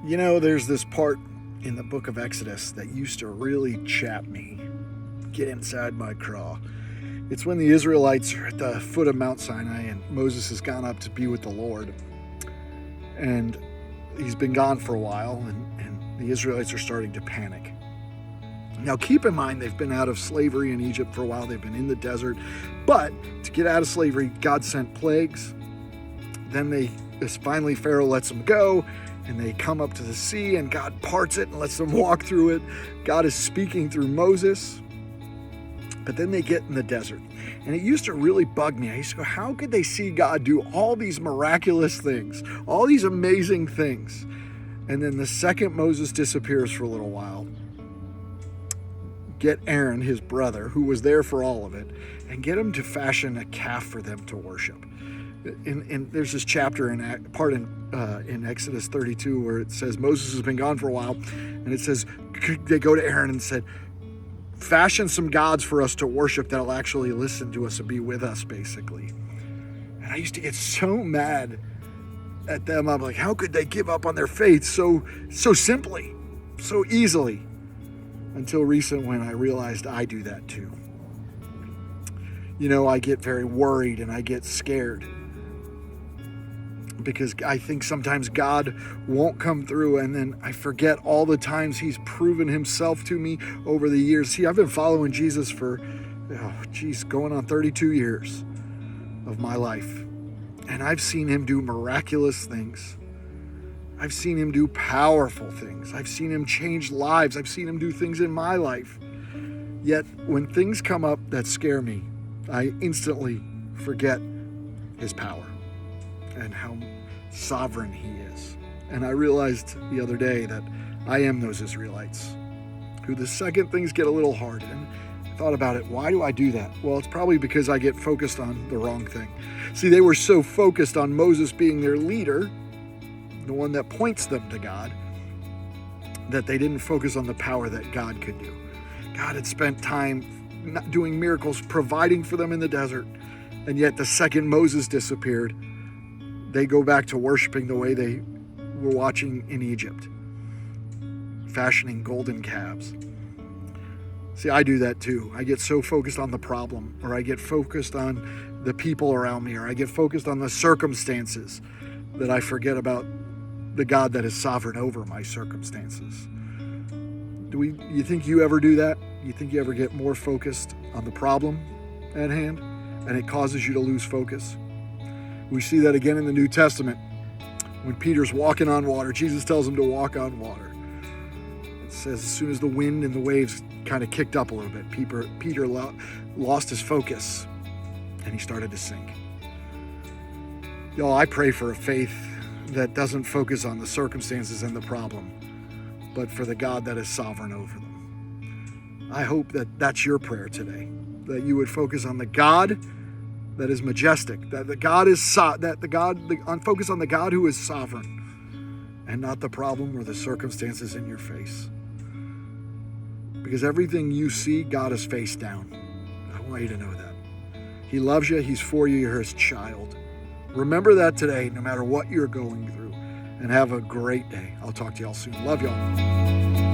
You know, there's this part in the book of Exodus that used to really chap me, get inside my craw. It's when the Israelites are at the foot of Mount Sinai and Moses has gone up to be with the Lord. And he's been gone for a while, and the Israelites are starting to panic. Now, keep in mind, they've been out of slavery in Egypt for a while. They've been in the desert. But to get out of slavery, God sent plagues. Then finally Pharaoh lets them go, and they come up to the sea, and God parts it and lets them walk through it. God is speaking through Moses. But then they get in the desert. And it used to really bug me. I used to go, how could they see God do all these miraculous things, all these amazing things? And then the second Moses disappears for a little while, get Aaron, his brother, who was there for all of it, and get him to fashion a calf for them to worship. And there's this chapter in Exodus 32 where it says Moses has been gone for a while, and it says they go to Aaron and said, fashion some gods for us to worship that'll actually listen to us and be with us, basically. And I used to get so mad at them. I'm like, how could they give up on their faith so simply, so easily? Until recent, when I realized I do that too. You know, I get very worried and I get scared because I think sometimes God won't come through, and then I forget all the times he's proven himself to me over the years. See, I've been following Jesus for, going on 32 years of my life. And I've seen him do miraculous things. I've seen him do powerful things. I've seen him change lives. I've seen him do things in my life. Yet when things come up that scare me, I instantly forget his power and how sovereign he is. And I realized the other day that I am those Israelites who the second things get a little hard. And I thought about it. Why do I do that? Well, it's probably because I get focused on the wrong thing. See, they were so focused on Moses being their leader, the one that points them to God, that they didn't focus on the power that God could do. God had spent time doing miracles, providing for them in the desert. And yet the second Moses disappeared, they go back to worshiping the way they were watching in Egypt, fashioning golden calves. See, I do that too. I get so focused on the problem, or I get focused on the people around me, or I get focused on the circumstances, that I forget about the God that is sovereign over my circumstances. You think you ever do that? You think you ever get more focused on the problem at hand, and it causes you to lose focus? We see that again in the New Testament. When Peter's walking on water, Jesus tells him to walk on water. It says as soon as the wind and the waves kind of kicked up a little bit, Peter lost his focus and he started to sink. Y'all, I pray for a faith that doesn't focus on the circumstances and the problem, but for the God that is sovereign over them. I hope that that's your prayer today, that you would focus on the God that is majestic, that the God is focus on the God who is sovereign, and not the problem or the circumstances in your face. Because everything you see, God is face down. I want you to know that. He loves you. He's for you. You're his child. Remember that today, no matter what you're going through, and have a great day. I'll talk to y'all soon. Love y'all.